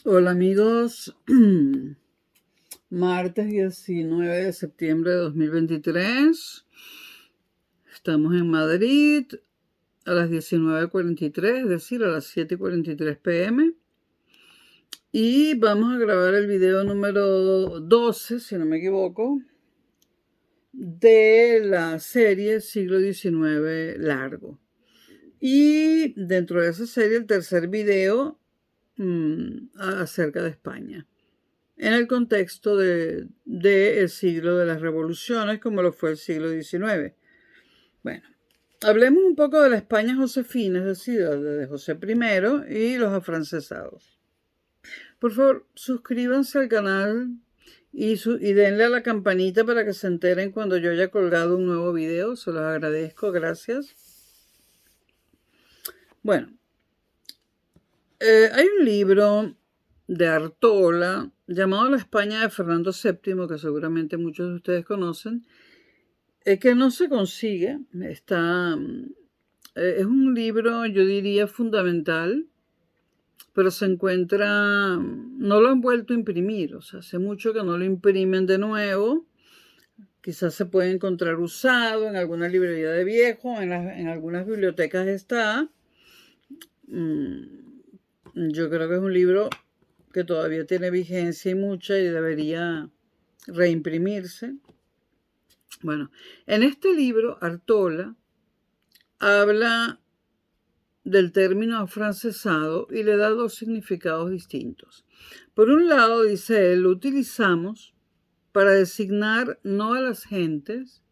Hola amigos, martes 19 de septiembre de 2023, estamos en Madrid a las 19:43, es decir, a las 7:43 p.m. Y vamos a grabar el video número 12, si no me equivoco, de la serie Siglo XIX Largo. Y dentro de esa serie el tercer video acerca de España, en el contexto del siglo de las revoluciones, como lo fue el siglo XIX. Bueno, hablemos un poco de la España josefina, es decir, de José I y los afrancesados. Por favor, suscríbanse al canal y denle a la campanita para que se enteren cuando yo haya colgado un nuevo video. Se los agradezco, gracias. Bueno, hay un libro de Artola llamado La España de Fernando VII, que seguramente muchos de ustedes conocen, que no se consigue. Es un libro, yo diría, fundamental, pero se encuentra, no lo han vuelto a imprimir, o sea, hace mucho que no lo imprimen de nuevo. Quizás se puede encontrar usado en alguna librería de viejo, en algunas bibliotecas está. Yo creo que es un libro que todavía tiene vigencia y mucha y debería reimprimirse. Bueno, en este libro Artola habla del término afrancesado y le da dos significados distintos. Por un lado, dice él, lo utilizamos para designar no a las gentes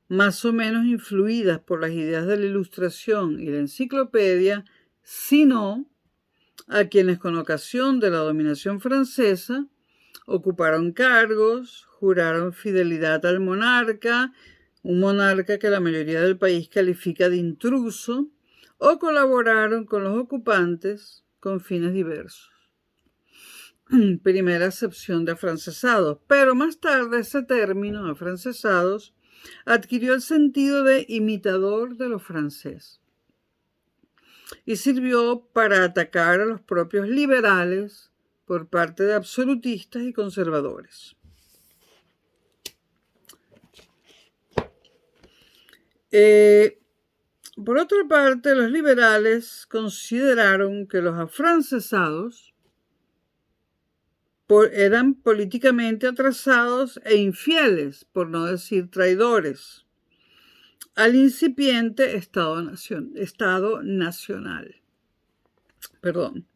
más o menos influidas por las ideas de la Ilustración y la Enciclopedia, sino a quienes con ocasión de la dominación francesa ocuparon cargos, juraron fidelidad al monarca, un monarca que la mayoría del país califica de intruso, o colaboraron con los ocupantes con fines diversos. Primera acepción de afrancesados, pero más tarde ese término, afrancesados, adquirió el sentido de imitador de lo francés y sirvió para atacar a los propios liberales por parte de absolutistas y conservadores. Por otra parte, los liberales consideraron que los afrancesados eran políticamente atrasados e infieles, por no decir traidores, al incipiente Estado nacional. Perdón.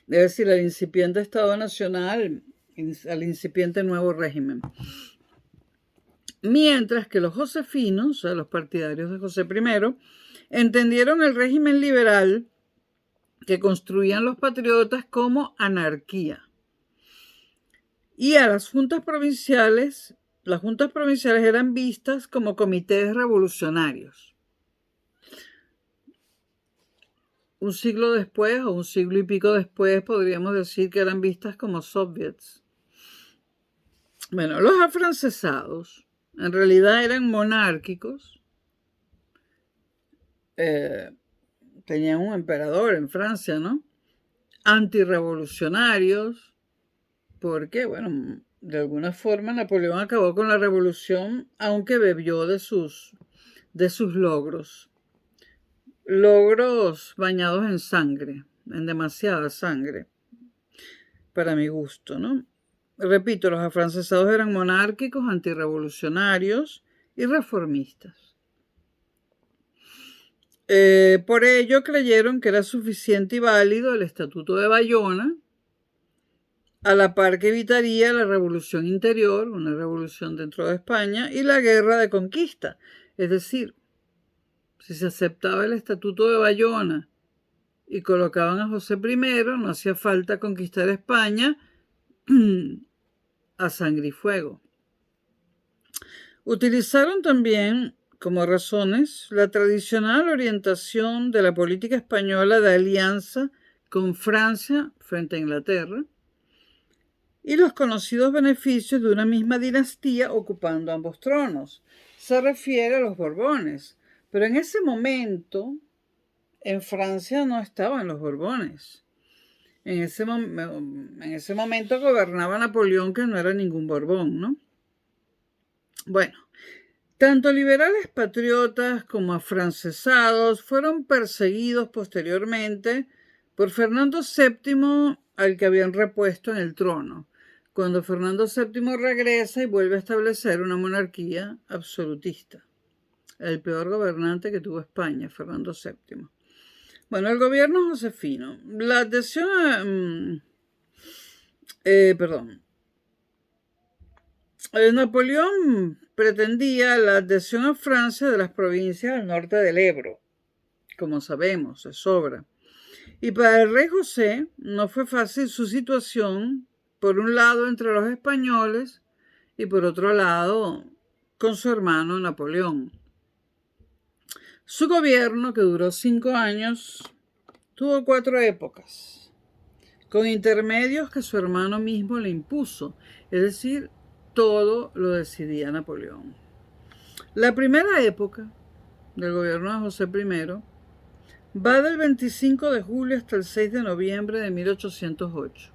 Es decir, al incipiente Estado Nacional, al incipiente nuevo régimen. Mientras que los josefinos, o sea, los partidarios de José I, entendieron el régimen liberal que construían los patriotas como anarquía. Y a las juntas provinciales eran vistas como comités revolucionarios. Un siglo después, o un siglo y pico después, podríamos decir que eran vistas como soviets. Bueno, los afrancesados en realidad eran monárquicos. Tenían un emperador en Francia, ¿no? Antirrevolucionarios, porque, bueno, de alguna forma Napoleón acabó con la revolución, aunque bebió de sus logros. Logros bañados en sangre, en demasiada sangre, para mi gusto, ¿no? Repito, los afrancesados eran monárquicos, antirrevolucionarios y reformistas. Por ello creyeron que era suficiente y válido el Estatuto de Bayona, a la par que evitaría la revolución interior, una revolución dentro de España, y la guerra de conquista. Es decir, si se aceptaba el Estatuto de Bayona y colocaban a José I, no hacía falta conquistar España a sangre y fuego. Utilizaron también como razones la tradicional orientación de la política española de alianza con Francia frente a Inglaterra y los conocidos beneficios de una misma dinastía ocupando ambos tronos. Se refiere a los Borbones, pero en ese momento en Francia no estaban los Borbones. En ese momento gobernaba Napoleón, que no era ningún Borbón, ¿no? Bueno, tanto liberales patriotas como afrancesados fueron perseguidos posteriormente por Fernando VII, al que habían repuesto en el trono, cuando Fernando VII regresa y vuelve a establecer una monarquía absolutista. El peor gobernante que tuvo España, Fernando VII. Bueno, el gobierno josefino. La adhesión a... Napoleón pretendía la adhesión a Francia de las provincias al norte del Ebro, como sabemos, de sobra. Y para el rey José no fue fácil su situación, por un lado entre los españoles y por otro lado con su hermano Napoleón. Su gobierno, que duró 5 años, tuvo 4 épocas, con intermedios que su hermano mismo le impuso, es decir, todo lo decidía Napoleón. La primera época del gobierno de José I va del 25 de julio hasta el 6 de noviembre de 1808,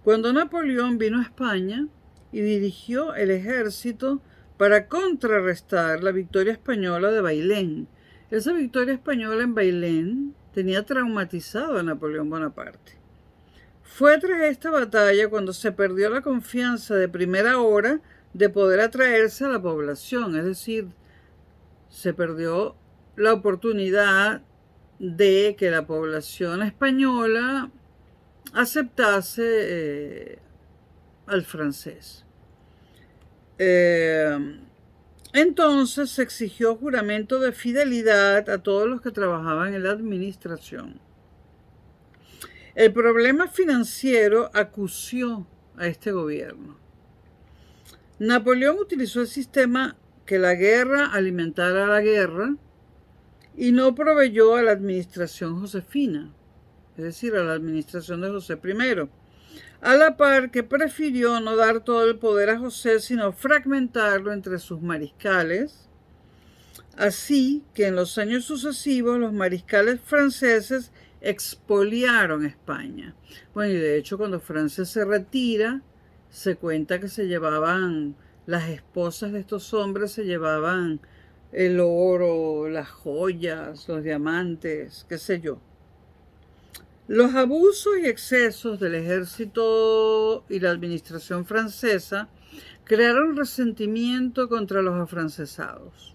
cuando Napoleón vino a España y dirigió el ejército para contrarrestar la victoria española de Bailén. Esa victoria española en Bailén tenía traumatizado a Napoleón Bonaparte. Fue tras esta batalla cuando se perdió la confianza de primera hora de poder atraerse a la población, es decir, se perdió la oportunidad de que la población española aceptase al francés. Entonces se exigió juramento de fidelidad a todos los que trabajaban en la administración. El problema financiero acució a este gobierno. Napoleón utilizó el sistema que la guerra alimentara a la guerra y no proveyó a la administración josefina, es decir, a la administración de José I, a la par que prefirió no dar todo el poder a José, sino fragmentarlo entre sus mariscales, así que en los años sucesivos los mariscales franceses expoliaron España. Bueno, y de hecho cuando Francia se retira, se cuenta que se llevaban, las esposas de estos hombres se llevaban el oro, las joyas, los diamantes, qué sé yo. Los abusos y excesos del ejército y la administración francesa crearon resentimiento contra los afrancesados,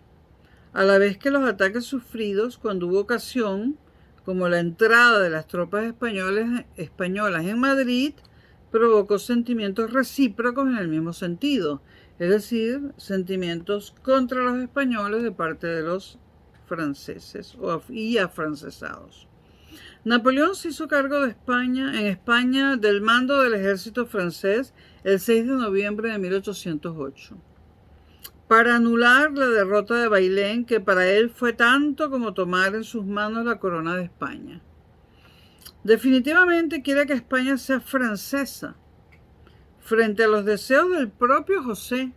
a la vez que los ataques sufridos cuando hubo ocasión, como la entrada de las tropas españolas en Madrid, provocó sentimientos recíprocos en el mismo sentido, es decir, sentimientos contra los españoles de parte de los franceses y afrancesados. Napoleón se hizo cargo de en España del mando del ejército francés el 6 de noviembre de 1808, para anular la derrota de Bailén, que para él fue tanto como tomar en sus manos la corona de España. Definitivamente quiere que España sea francesa, frente a los deseos del propio José,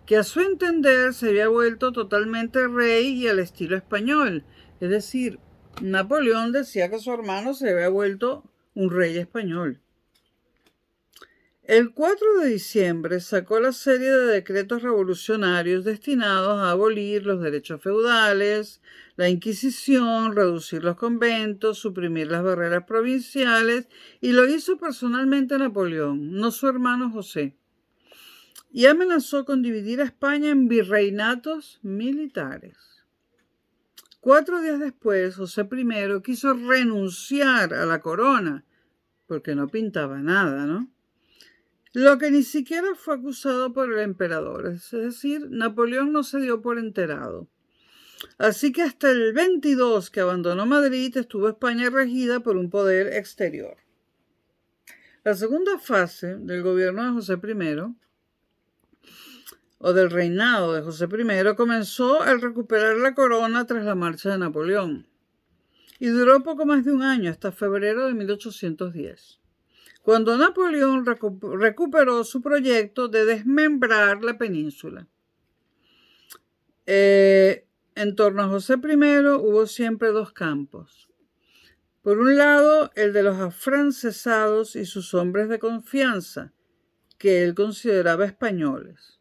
que a su entender se había vuelto totalmente rey y al estilo español, es decir, Napoleón decía que su hermano se había vuelto un rey español. El 4 de diciembre sacó la serie de decretos revolucionarios destinados a abolir los derechos feudales, la Inquisición, reducir los conventos, suprimir las barreras provinciales, y lo hizo personalmente Napoleón, no su hermano José. Y amenazó con dividir a España en virreinatos militares. 4 días después, José I quiso renunciar a la corona, porque no pintaba nada, ¿no? Lo que ni siquiera fue acusado por el emperador, es decir, Napoleón no se dio por enterado. Así que hasta el 22, que abandonó Madrid, estuvo España regida por un poder exterior. La segunda fase del gobierno de José I, o del reinado de José I, comenzó al recuperar la corona tras la marcha de Napoleón y duró poco más de un año, hasta febrero de 1810, cuando Napoleón recuperó su proyecto de desmembrar la península. En torno a José I hubo siempre dos campos. Por un lado, el de los afrancesados y sus hombres de confianza, que él consideraba españoles.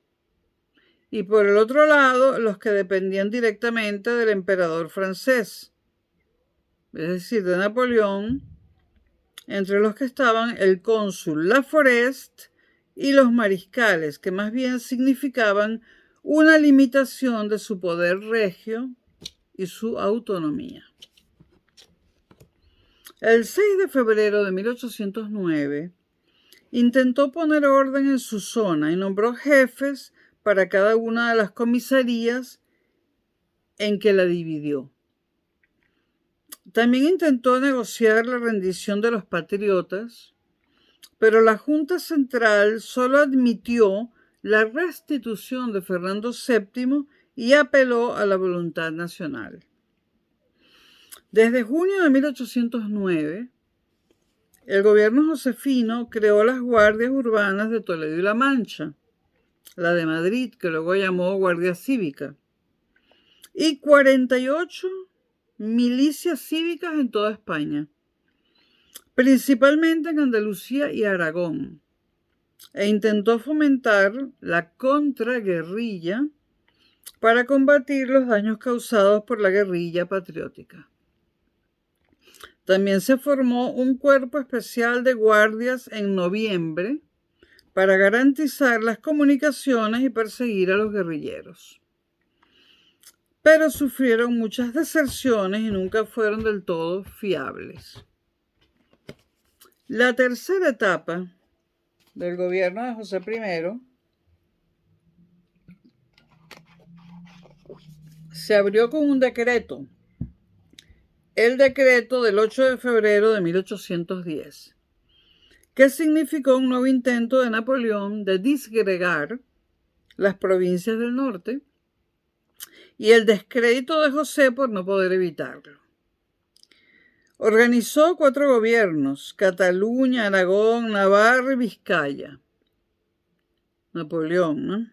Y por el otro lado, los que dependían directamente del emperador francés, es decir, de Napoleón, entre los que estaban el cónsul Laforest y los mariscales, que más bien significaban una limitación de su poder regio y su autonomía. El 6 de febrero de 1809 intentó poner orden en su zona y nombró jefes para cada una de las comisarías en que la dividió. También intentó negociar la rendición de los patriotas, pero la Junta Central solo admitió la restitución de Fernando VII y apeló a la voluntad nacional. Desde junio de 1809, el gobierno josefino creó las guardias urbanas de Toledo y La Mancha, la de Madrid, que luego llamó Guardia Cívica, y 48 milicias cívicas en toda España, principalmente en Andalucía y Aragón, e intentó fomentar la contraguerrilla para combatir los daños causados por la guerrilla patriótica. También se formó un cuerpo especial de guardias en noviembre para garantizar las comunicaciones y perseguir a los guerrilleros. Pero sufrieron muchas deserciones y nunca fueron del todo fiables. La tercera etapa del gobierno de José I se abrió con un decreto, el decreto del 8 de febrero de 1810, que significó un nuevo intento de Napoleón de disgregar las provincias del norte y el descrédito de José por no poder evitarlo. Organizó 4 gobiernos: Cataluña, Aragón, Navarra y Vizcaya. Napoleón, ¿no?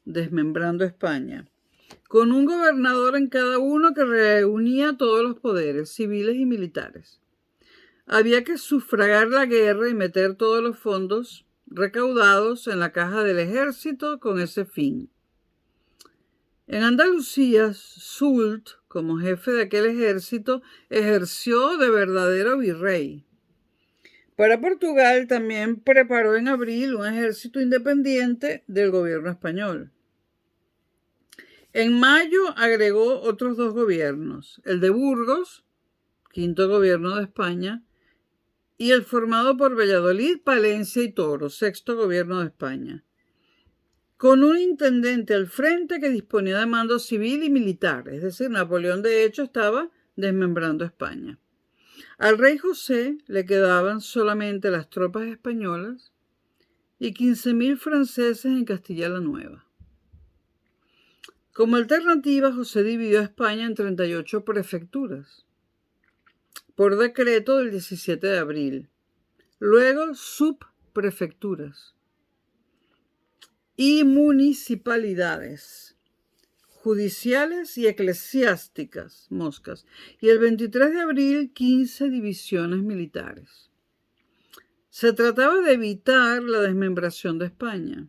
Desmembrando España, con un gobernador en cada uno que reunía todos los poderes civiles y militares. Había que sufragar la guerra y meter todos los fondos recaudados en la caja del ejército con ese fin. En Andalucía, Soult, como jefe de aquel ejército, ejerció de verdadero virrey. Para Portugal también preparó en abril un ejército independiente del gobierno español. En mayo agregó otros 2 gobiernos, el de Burgos, quinto gobierno de España, y el formado por Valladolid, Palencia y Toro, sexto gobierno de España, con un intendente al frente que disponía de mando civil y militar, es decir, Napoleón de hecho estaba desmembrando España. Al rey José le quedaban solamente las tropas españolas y 15.000 franceses en Castilla la Nueva. Como alternativa, José dividió a España en 38 prefecturas, por decreto del 17 de abril. Luego, subprefecturas y municipalidades judiciales y eclesiásticas, moscas. Y el 23 de abril, 15 divisiones militares. Se trataba de evitar la desmembración de España.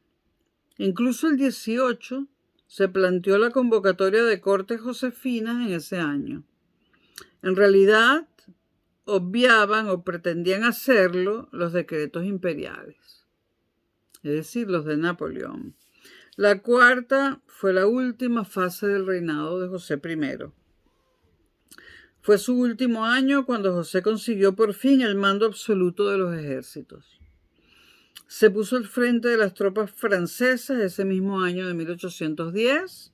Incluso el 18 se planteó la convocatoria de cortes josefinas en ese año. En realidad, obviaban o pretendían hacerlo los decretos imperiales, es decir, los de Napoleón. La cuarta fue la última fase del reinado de José I. Fue su último año cuando José consiguió por fin el mando absoluto de los ejércitos. Se puso al frente de las tropas francesas ese mismo año de 1810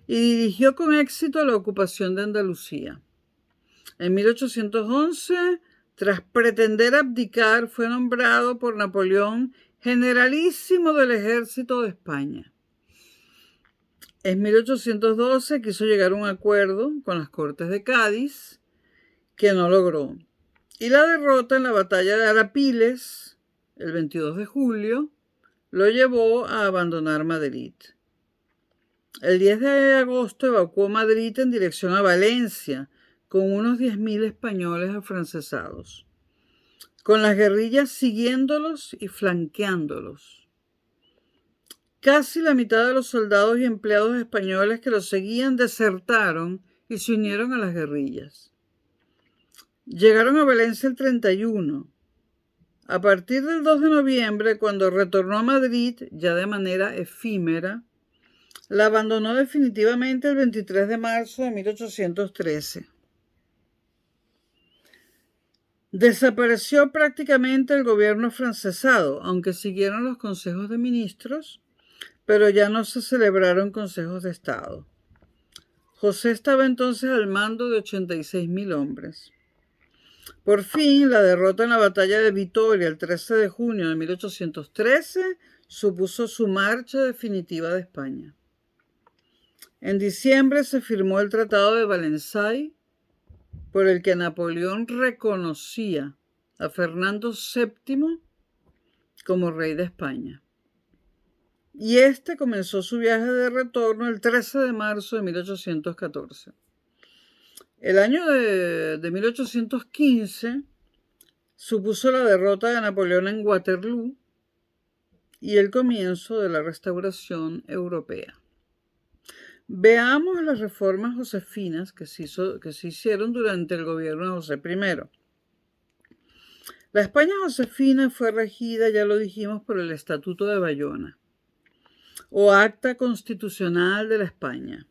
y dirigió con éxito la ocupación de Andalucía. En 1811, tras pretender abdicar, fue nombrado por Napoleón generalísimo del ejército de España. En 1812 quiso llegar a un acuerdo con las Cortes de Cádiz, que no logró. Y la derrota en la batalla de Arapiles, el 22 de julio, lo llevó a abandonar Madrid. El 10 de agosto evacuó Madrid en dirección a Valencia, con unos 10.000 españoles afrancesados, con las guerrillas siguiéndolos y flanqueándolos. Casi la mitad de los soldados y empleados españoles que los seguían desertaron y se unieron a las guerrillas. Llegaron a Valencia el 31. A partir del 2 de noviembre, cuando retornó a Madrid, ya de manera efímera, la abandonó definitivamente el 23 de marzo de 1813. Desapareció prácticamente el gobierno afrancesado, aunque siguieron los consejos de ministros, pero ya no se celebraron consejos de Estado. José estaba entonces al mando de 86.000 hombres. Por fin, la derrota en la batalla de Vitoria el 13 de junio de 1813 supuso su marcha definitiva de España. En diciembre se firmó el Tratado de Valenciennes, por el que Napoleón reconocía a Fernando VII como rey de España. Y este comenzó su viaje de retorno el 13 de marzo de 1814. El año de 1815 supuso la derrota de Napoleón en Waterloo y el comienzo de la restauración europea. Veamos las reformas josefinas que se hicieron durante el gobierno de José I. La España josefina fue regida, ya lo dijimos, por el Estatuto de Bayona, o Acta Constitucional de la España.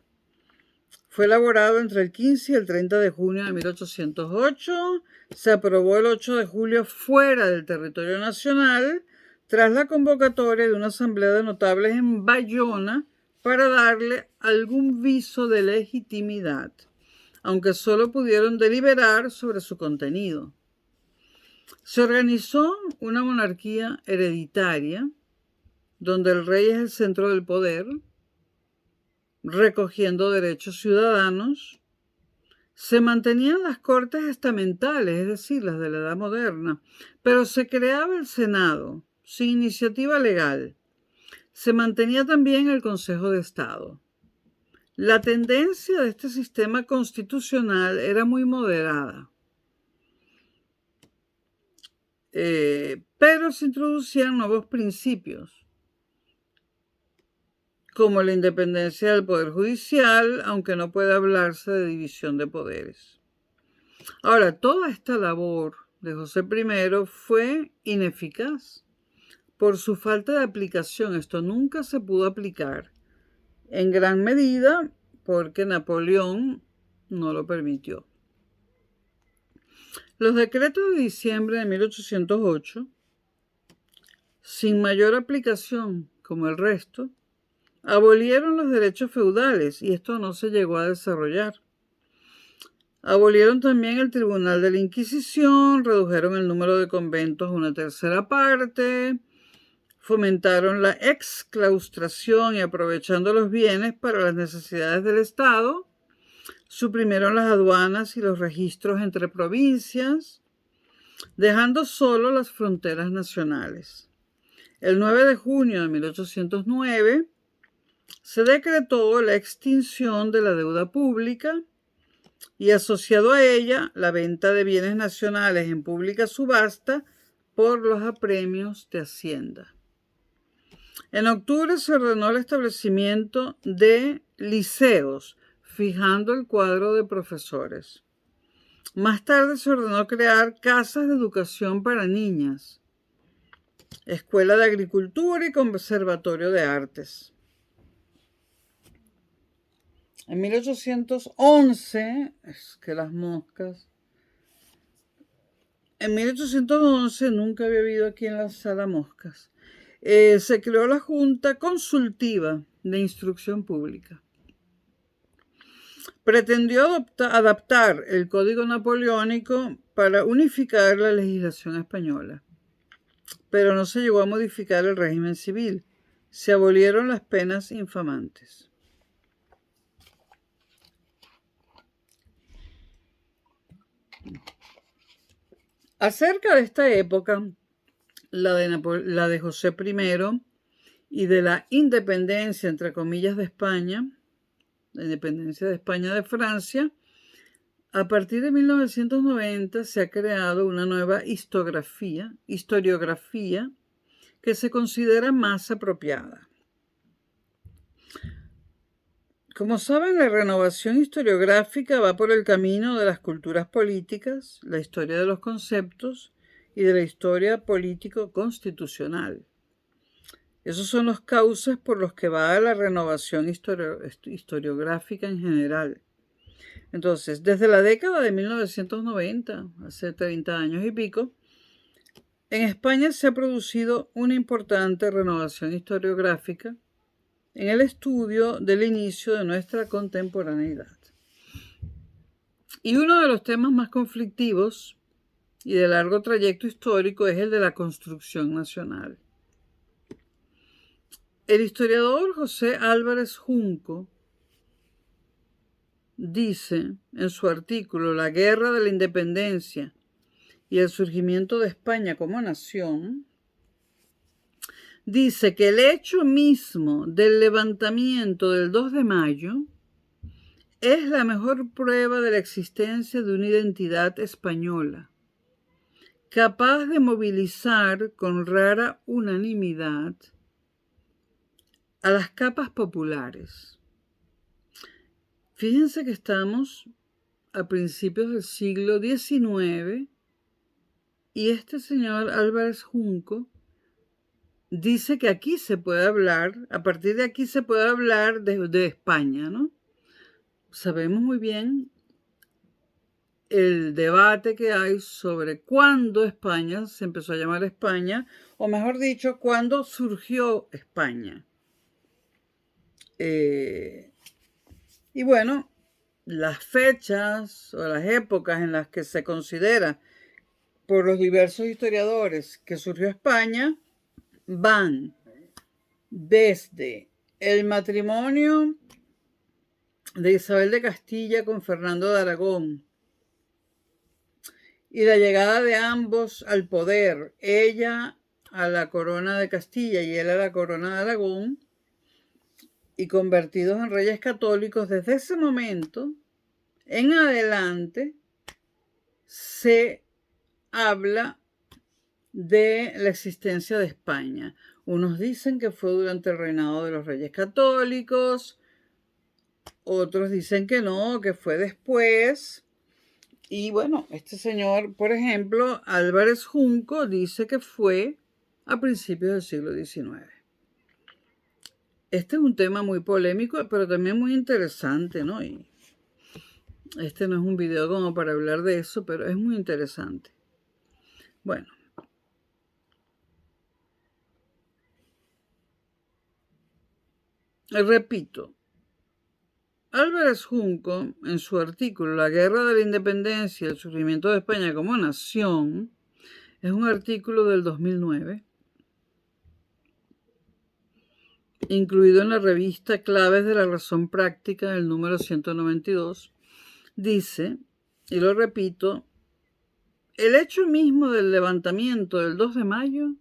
Fue elaborado entre el 15 y el 30 de junio de 1808. Se aprobó el 8 de julio fuera del territorio nacional, tras la convocatoria de una asamblea de notables en Bayona para darle algún viso de legitimidad, aunque solo pudieron deliberar sobre su contenido. Se organizó una monarquía hereditaria, donde el rey es el centro del poder, recogiendo derechos ciudadanos. Se mantenían las cortes estamentales, es decir, las de la Edad Moderna, pero se creaba el Senado, sin iniciativa legal. Se mantenía también el Consejo de Estado. La tendencia de este sistema constitucional era muy moderada, pero se introducían nuevos principios, como la independencia del Poder Judicial, aunque no puede hablarse de división de poderes. Ahora, toda esta labor de José I fue ineficaz por su falta de aplicación. Esto nunca se pudo aplicar, en gran medida porque Napoleón no lo permitió. Los decretos de diciembre de 1808, sin mayor aplicación como el resto, abolieron los derechos feudales y esto no se llegó a desarrollar. Abolieron también el Tribunal de la Inquisición, redujeron el número de conventos a una tercera parte, fomentaron la exclaustración y aprovechando los bienes para las necesidades del Estado, suprimieron las aduanas y los registros entre provincias, dejando solo las fronteras nacionales. El 9 de junio de 1809 se decretó la extinción de la deuda pública y asociado a ella la venta de bienes nacionales en pública subasta por los apremios de Hacienda. En octubre se ordenó el establecimiento de liceos, fijando el cuadro de profesores. Más tarde se ordenó crear casas de educación para niñas, escuela de agricultura y conservatorio de artes. En 1811, es que las moscas, en 1811 nunca había habido aquí en la sala moscas. Se creó la Junta Consultiva de Instrucción Pública. Pretendió adaptar el Código Napoleónico para unificar la legislación española, pero no se llegó a modificar el régimen civil. Se abolieron las penas infamantes. Acerca de esta época, la de José I y de la independencia, entre comillas, de España, la independencia de España de Francia, a partir de 1990 se ha creado una nueva historiografía que se considera más apropiada. Como saben, la renovación historiográfica va por el camino de las culturas políticas, la historia de los conceptos y de la historia político-constitucional. Esos son los cauces por los que va la renovación historiográfica en general. Entonces, desde la década de 1990, hace 30 años y pico, en España se ha producido una importante renovación historiográfica en el estudio del inicio de nuestra contemporaneidad. Y uno de los temas más conflictivos y de largo trayecto histórico es el de la construcción nacional. El historiador José Álvarez Junco dice en su artículo La guerra de la independencia y el surgimiento de España como nación, dice que el hecho mismo del levantamiento del 2 de mayo es la mejor prueba de la existencia de una identidad española, capaz de movilizar con rara unanimidad a las capas populares. Fíjense que estamos a principios del siglo XIX y este señor Álvarez Junco dice que aquí se puede hablar, a partir de aquí se puede hablar de España, ¿no? Sabemos muy bien el debate que hay sobre cuándo España se empezó a llamar España, o mejor dicho, cuándo surgió España. Y bueno, las fechas o las épocas en las que se considera por los diversos historiadores que surgió España van desde el matrimonio de Isabel de Castilla con Fernando de Aragón y la llegada de ambos al poder, ella a la corona de Castilla y él a la corona de Aragón, y convertidos en reyes católicos. Desde ese momento en adelante se habla de la existencia de España. Unos dicen que fue durante el reinado de los reyes católicos, otros dicen que no, que fue después. Y bueno, este señor, por ejemplo, Álvarez Junco, dice que fue a principios del siglo XIX. Este es un tema muy polémico, pero también muy interesante, ¿no? Y este no es un video como para hablar de eso, pero es muy interesante. Bueno. Repito, Álvarez Junco, en su artículo La guerra de la independencia y el surgimiento de España como nación, es un artículo del 2009, incluido en la revista Claves de la Razón Práctica, el número 192, dice, y lo repito, el hecho mismo del levantamiento del 2 de mayo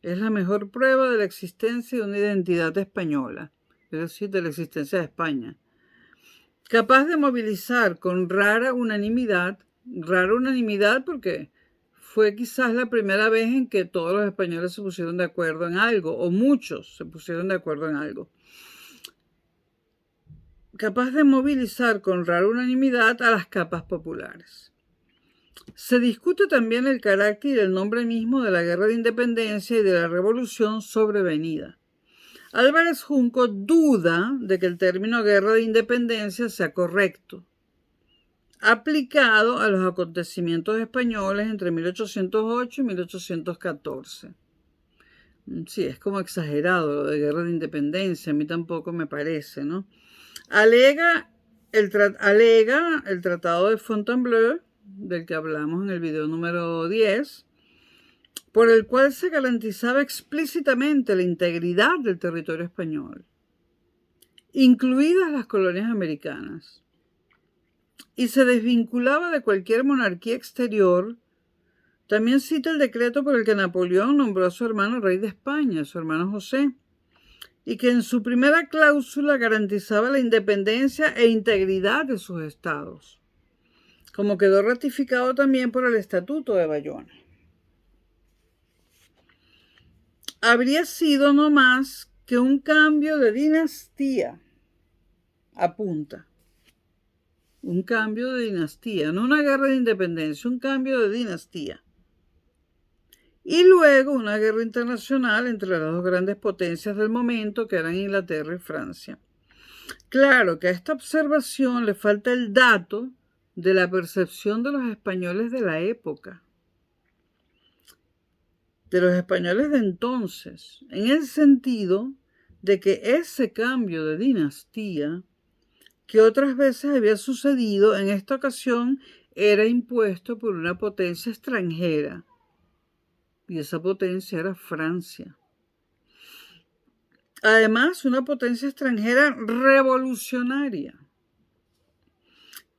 es la mejor prueba de la existencia de una identidad española, es decir, de la existencia de España, capaz de movilizar con rara unanimidad porque fue quizás la primera vez en que todos los españoles se pusieron de acuerdo en algo, o muchos se pusieron de acuerdo en algo. Capaz de movilizar con rara unanimidad a las capas populares. Se discute también el carácter y el nombre mismo de la guerra de independencia y de la revolución sobrevenida. Álvarez Junco duda de que el término guerra de independencia sea correcto, aplicado a los acontecimientos españoles entre 1808 y 1814. Sí, es como exagerado lo de guerra de independencia, a mí tampoco me parece, ¿no? Alega el Tratado de Fontainebleau, del que hablamos en el video número 10, por el cual se garantizaba explícitamente la integridad del territorio español, incluidas las colonias americanas, y se desvinculaba de cualquier monarquía exterior También cita el decreto por el que Napoleón nombró a su hermano rey de España, su hermano José, y que en su primera cláusula garantizaba la independencia e integridad de sus estados, como quedó ratificado también por el Estatuto de Bayona. Habría sido no más que un cambio de dinastía, apunta. Un cambio de dinastía, no una guerra de independencia, un cambio de dinastía. Y luego una guerra internacional entre las dos grandes potencias del momento, que eran Inglaterra y Francia. Claro que a esta observación le falta el dato de la percepción de los españoles de la época, de los españoles de entonces, en el sentido de que ese cambio de dinastía, que otras veces había sucedido, en esta ocasión era impuesto por una potencia extranjera, y esa potencia era Francia. Además, una potencia extranjera revolucionaria,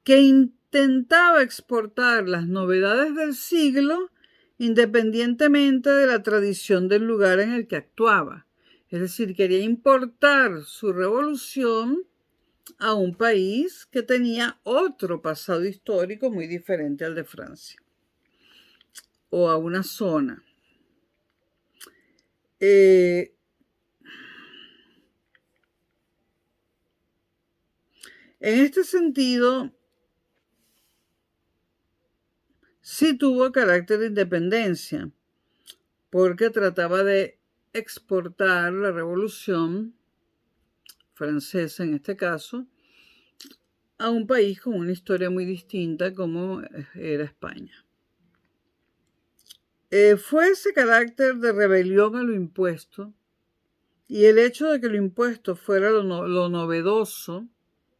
que intentaba exportar las novedades del siglo independientemente de la tradición del lugar en el que actuaba. Es decir, quería importar su revolución a un país que tenía otro pasado histórico muy diferente al de Francia, o a una zona. En este sentido, sí tuvo carácter de independencia, porque trataba de exportar la revolución francesa, en este caso, a un país con una historia muy distinta como era España. Fue ese carácter de rebelión a lo impuesto y el hecho de que lo impuesto fuera lo novedoso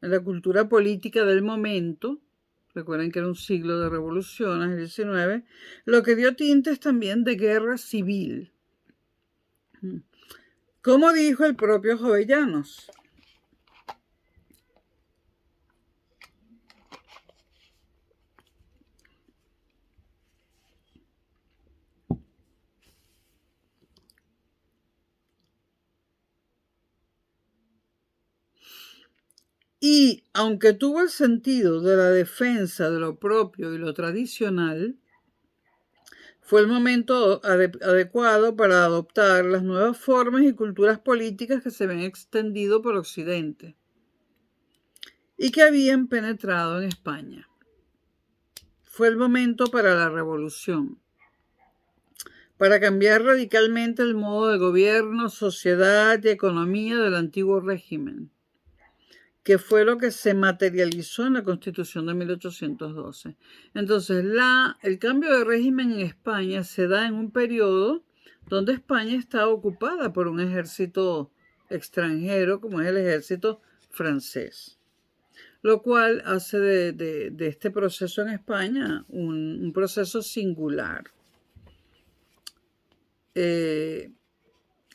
en la cultura política del momento. Recuerden que era un siglo de revoluciones, el XIX, lo que dio tintes también de guerra civil. Como dijo el propio Jovellanos, y aunque tuvo el sentido de la defensa de lo propio y lo tradicional, fue el momento adecuado para adoptar las nuevas formas y culturas políticas que se habían extendido por Occidente y que habían penetrado en España. Fue el momento para la revolución, para cambiar radicalmente el modo de gobierno, sociedad y economía del antiguo régimen, que fue lo que se materializó en la Constitución de 1812. Entonces, el cambio de régimen en España se da en un periodo donde España está ocupada por un ejército extranjero, como es el ejército francés, lo cual hace de este proceso en España un proceso singular.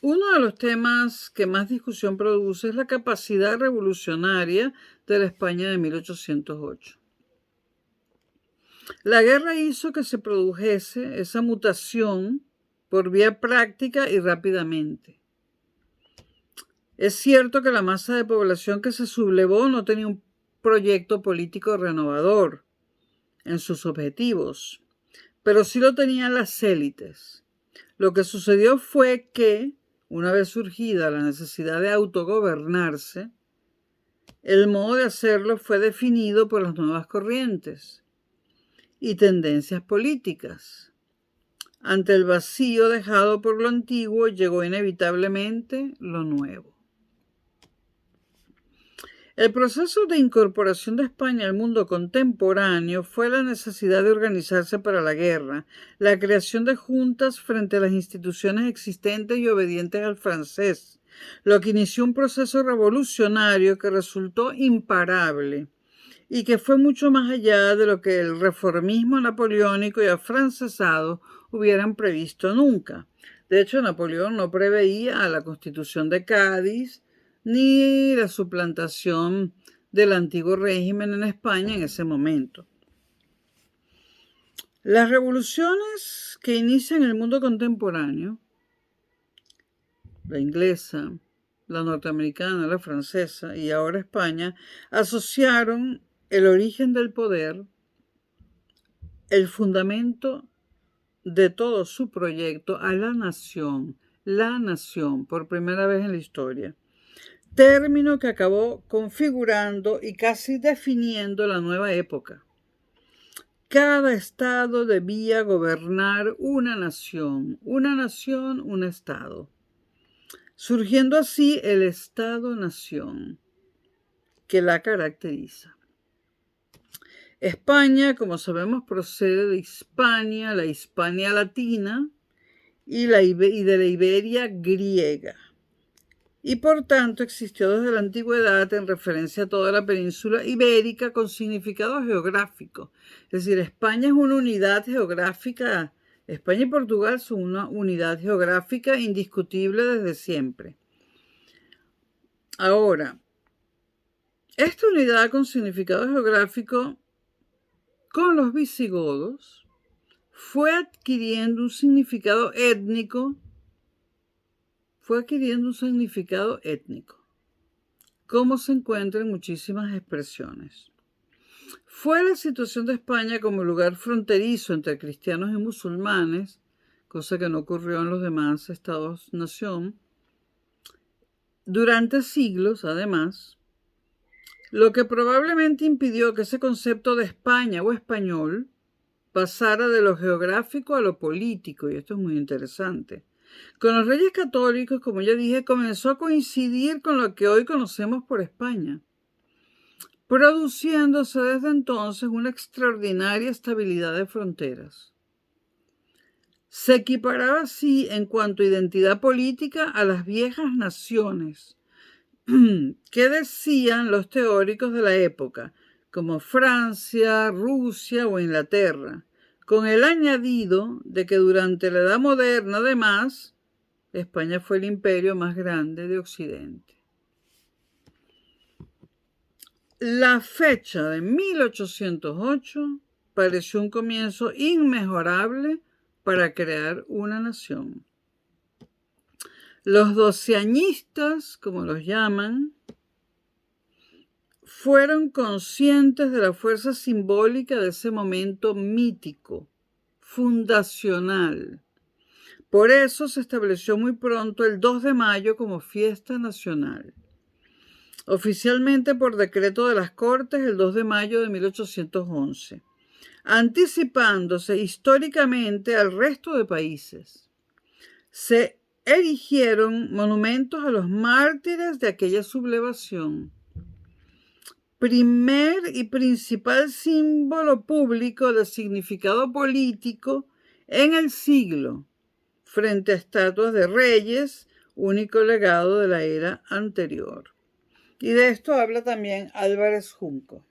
Uno de los temas que más discusión produce es la capacidad revolucionaria de la España de 1808. La guerra hizo que se produjese esa mutación por vía práctica y rápidamente. Es cierto que la masa de población que se sublevó no tenía un proyecto político renovador en sus objetivos, pero sí lo tenían las élites. Lo que sucedió fue que, una vez surgida la necesidad de autogobernarse, el modo de hacerlo fue definido por las nuevas corrientes y tendencias políticas. Ante el vacío dejado por lo antiguo, llegó inevitablemente lo nuevo. El proceso de incorporación de España al mundo contemporáneo fue la necesidad de organizarse para la guerra, la creación de juntas frente a las instituciones existentes y obedientes al francés, lo que inició un proceso revolucionario que resultó imparable y que fue mucho más allá de lo que el reformismo napoleónico y afrancesado hubieran previsto nunca. De hecho, Napoleón no preveía la Constitución de Cádiz ni la suplantación del antiguo régimen en España en ese momento. Las revoluciones que inician el mundo contemporáneo, la inglesa, la norteamericana, la francesa y ahora España, asociaron el origen del poder, el fundamento de todo su proyecto, a la nación, por primera vez en la historia. Término que acabó configurando y casi definiendo la nueva época. Cada estado debía gobernar una nación, un estado, surgiendo así el Estado-nación que la caracteriza. España, como sabemos, procede de Hispania, la Hispania latina y de la Iberia griega. Y por tanto existió desde la antigüedad en referencia a toda la península ibérica con significado geográfico. Es decir, España es una unidad geográfica, España y Portugal son una unidad geográfica indiscutible desde siempre. Ahora, esta unidad con significado geográfico con los visigodos fue adquiriendo un significado étnico, como se encuentra en muchísimas expresiones. Fue la situación de España como lugar fronterizo entre cristianos y musulmanes, cosa que no ocurrió en los demás estados-nación, durante siglos, además, lo que probablemente impidió que ese concepto de España o español pasara de lo geográfico a lo político, y esto es muy interesante. Con los reyes católicos, como ya dije, comenzó a coincidir con lo que hoy conocemos por España, produciéndose desde entonces una extraordinaria estabilidad de fronteras. Se equiparaba así en cuanto a identidad política a las viejas naciones, que decían los teóricos de la época, como Francia, Rusia o Inglaterra, con el añadido de que durante la Edad Moderna, además, España fue el imperio más grande de Occidente. La fecha de 1808 pareció un comienzo inmejorable para crear una nación. Los doceañistas, como los llaman, fueron conscientes de la fuerza simbólica de ese momento mítico, fundacional. Por eso se estableció muy pronto el 2 de mayo como fiesta nacional. Oficialmente por decreto de las Cortes el 2 de mayo de 1811, anticipándose históricamente al resto de países. Se erigieron monumentos a los mártires de aquella sublevación. Primer y principal símbolo público de significado político en el siglo, frente a estatuas de reyes, único legado de la era anterior. Y de esto habla también Álvarez Junco.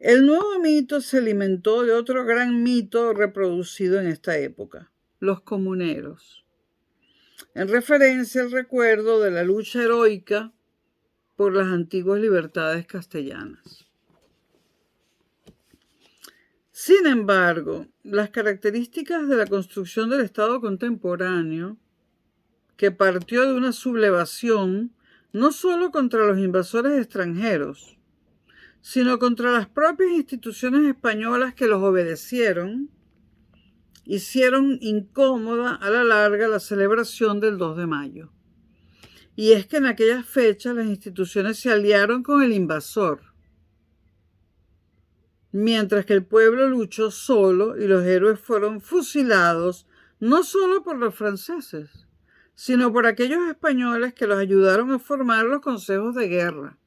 El nuevo mito se alimentó de otro gran mito reproducido en esta época, los comuneros, en referencia al recuerdo de la lucha heroica por las antiguas libertades castellanas. Sin embargo, las características de la construcción del Estado contemporáneo, que partió de una sublevación no solo contra los invasores extranjeros, sino contra las propias instituciones españolas que los obedecieron, hicieron incómoda a la larga la celebración del 2 de mayo. Y es que en aquellas fechas las instituciones se aliaron con el invasor, mientras que el pueblo luchó solo y los héroes fueron fusilados no solo por los franceses, sino por aquellos españoles que los ayudaron a formar los consejos de guerra.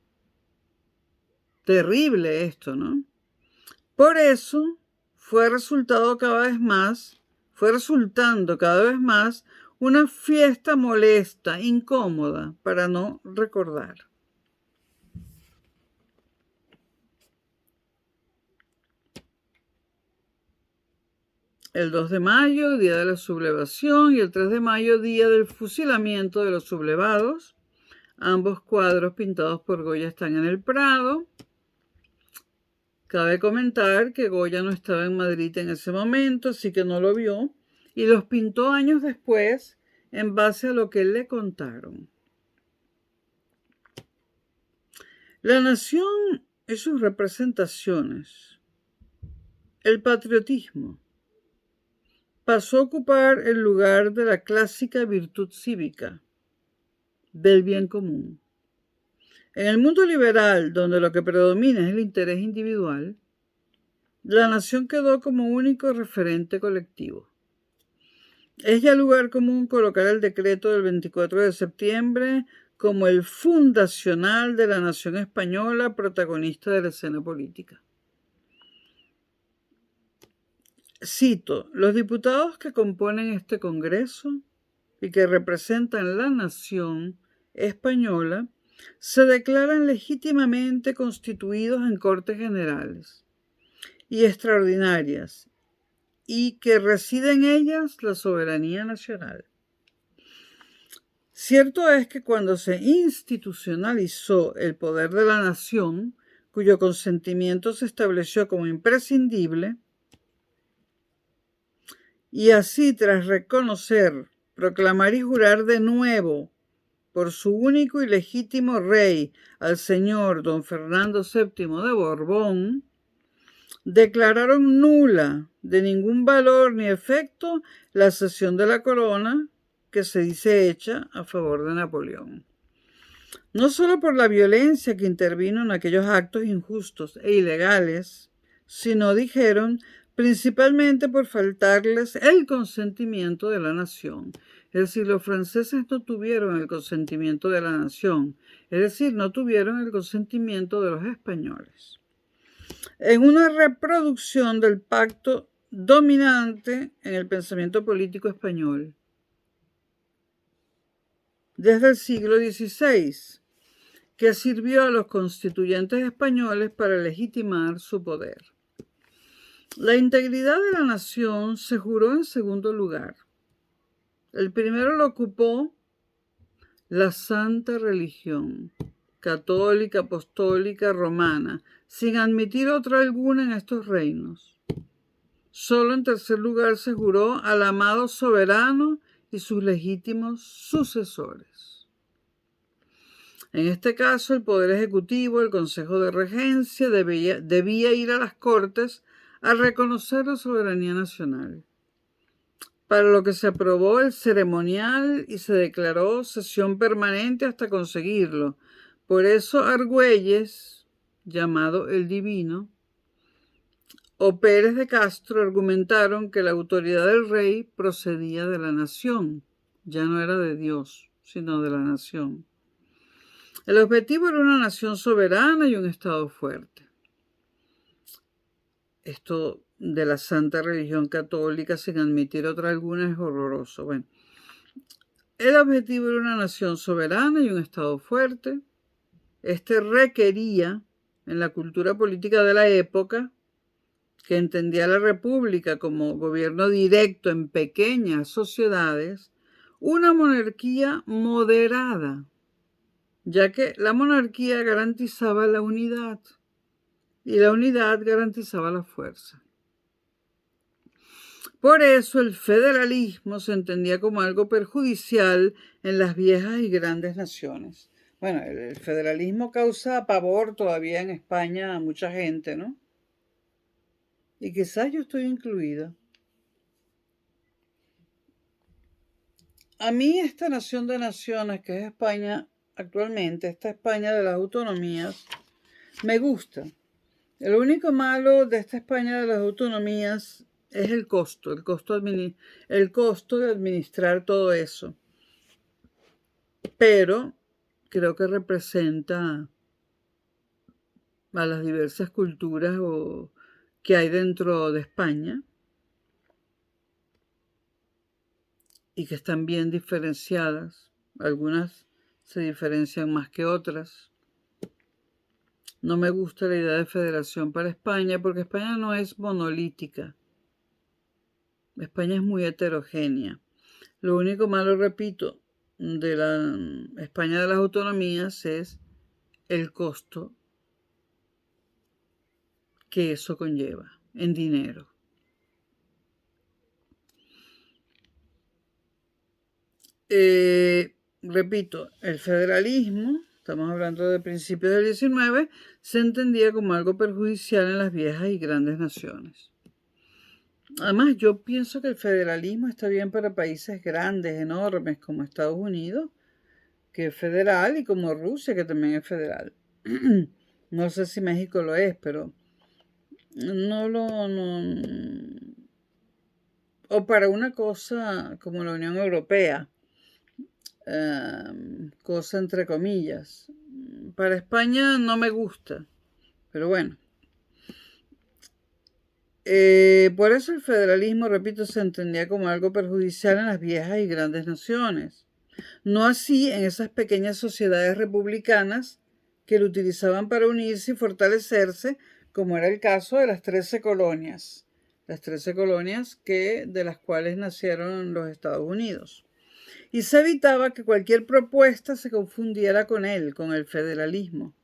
Terrible esto, ¿no? Por eso fue resultando cada vez más una fiesta molesta, incómoda, para no recordar. El 2 de mayo, día de la sublevación, y el 3 de mayo, día del fusilamiento de los sublevados. Ambos cuadros pintados por Goya están en el Prado. Cabe comentar que Goya no estaba en Madrid en ese momento, así que no lo vio, y los pintó años después en base a lo que le contaron. La nación y sus representaciones. El patriotismo pasó a ocupar el lugar de la clásica virtud cívica, del bien común. En el mundo liberal, donde lo que predomina es el interés individual, la nación quedó como único referente colectivo. Es ya lugar común colocar el decreto del 24 de septiembre como el fundacional de la nación española, protagonista de la escena política. Cito, los diputados que componen este Congreso y que representan la nación española se declaran legítimamente constituidos en Cortes Generales y Extraordinarias y que reside en ellas la soberanía nacional. Cierto es que cuando se institucionalizó el poder de la nación, cuyo consentimiento se estableció como imprescindible, y así tras reconocer, proclamar y jurar de nuevo por su único y legítimo rey, al señor don Fernando VII de Borbón, declararon nula, de ningún valor ni efecto, la cesión de la corona que se dice hecha a favor de Napoleón. No solo por la violencia que intervino en aquellos actos injustos e ilegales, sino, dijeron, principalmente por faltarles el consentimiento de la nación. Es decir, los franceses no tuvieron el consentimiento de la nación, es decir, no tuvieron el consentimiento de los españoles. En una reproducción del pacto dominante en el pensamiento político español desde el siglo XVI, que sirvió a los constituyentes españoles para legitimar su poder. La integridad de la nación se juró en segundo lugar. El primero lo ocupó la santa religión, católica, apostólica, romana, sin admitir otra alguna en estos reinos. Solo en tercer lugar se juró al amado soberano y sus legítimos sucesores. En este caso, el Poder Ejecutivo, el Consejo de Regencia, debía ir a las Cortes a reconocer la soberanía nacional, para lo que se aprobó el ceremonial y se declaró sesión permanente hasta conseguirlo. Por eso Argüelles, llamado el Divino, o Pérez de Castro argumentaron que la autoridad del rey procedía de la nación, ya no era de Dios, sino de la nación. El objetivo era una nación soberana y un Estado fuerte. Esto de la santa religión católica sin admitir otra alguna es horroroso. Bueno, el objetivo era una nación soberana y un Estado fuerte. Este requería, en la cultura política de la época, que entendía la república como gobierno directo en pequeñas sociedades, una monarquía moderada, ya que la monarquía garantizaba la unidad y la unidad garantizaba la fuerza. Por eso el federalismo se entendía como algo perjudicial en las viejas y grandes naciones. Bueno, el federalismo causa pavor todavía en España a mucha gente, ¿no? Y quizás yo estoy incluida. A mí esta nación de naciones que es España actualmente, esta España de las autonomías, me gusta. El único malo de esta España de las autonomías es el costo de administrar todo eso. Pero creo que representa a las diversas culturas que hay dentro de España y que están bien diferenciadas. Algunas se diferencian más que otras. No me gusta la idea de federación para España porque España no es monolítica. España es muy heterogénea. Lo único malo, repito, de la España de las autonomías es el costo que eso conlleva en dinero. Repito, el federalismo, estamos hablando de principios del 19, se entendía como algo perjudicial en las viejas y grandes naciones. Además, yo pienso que el federalismo está bien para países grandes, enormes, como Estados Unidos, que es federal, y como Rusia, que también es federal. No sé si México lo es, pero o para una cosa como la Unión Europea, cosa entre comillas. Para España no me gusta, pero bueno. Por eso el federalismo, repito, se entendía como algo perjudicial en las viejas y grandes naciones. No así en esas pequeñas sociedades republicanas que lo utilizaban para unirse y fortalecerse, como era el caso de las 13 colonias. Las 13 colonias de las cuales nacieron los Estados Unidos. Y se evitaba que cualquier propuesta se confundiera con él, con el federalismo.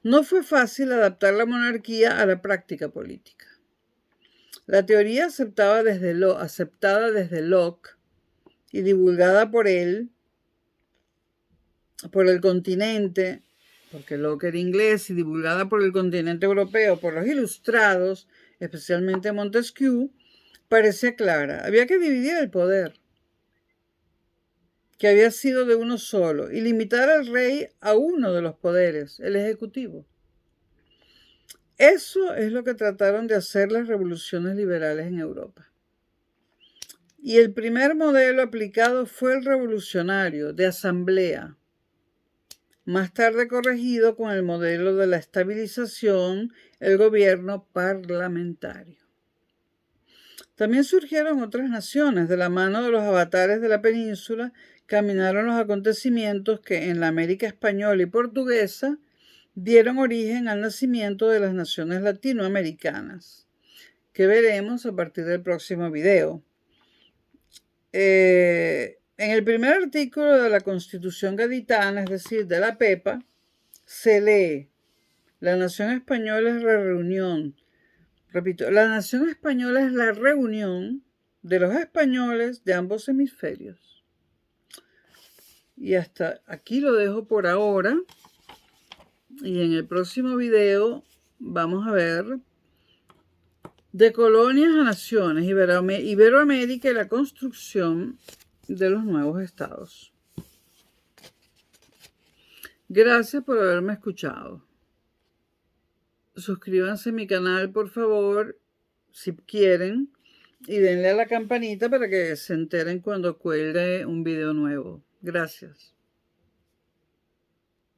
No fue fácil adaptar la monarquía a la práctica política. La teoría aceptada desde Locke y divulgada por él, por el continente, porque Locke era inglés, y divulgada por el continente europeo, por los ilustrados, especialmente Montesquieu, parecía clara. Había que dividir el poder, que había sido de uno solo, y limitar al rey a uno de los poderes, el ejecutivo. Eso es lo que trataron de hacer las revoluciones liberales en Europa. Y el primer modelo aplicado fue el revolucionario, de asamblea, más tarde corregido con el modelo de la estabilización, el gobierno parlamentario. También surgieron otras naciones. De la mano de los avatares de la península caminaron los acontecimientos que en la América española y portuguesa dieron origen al nacimiento de las naciones latinoamericanas, que veremos a partir del próximo video. En el primer artículo de la Constitución Gaditana, es decir, de la PEPA, se lee: la nación española es la reunión. Repito, la nación española es la reunión de los españoles de ambos hemisferios. Y hasta aquí lo dejo por ahora. Y en el próximo video vamos a ver de colonias a naciones, Iberoamérica y la construcción de los nuevos estados. Gracias por haberme escuchado. Suscríbanse a mi canal, por favor, si quieren, y denle a la campanita para que se enteren cuando cuelgue un video nuevo. Gracias.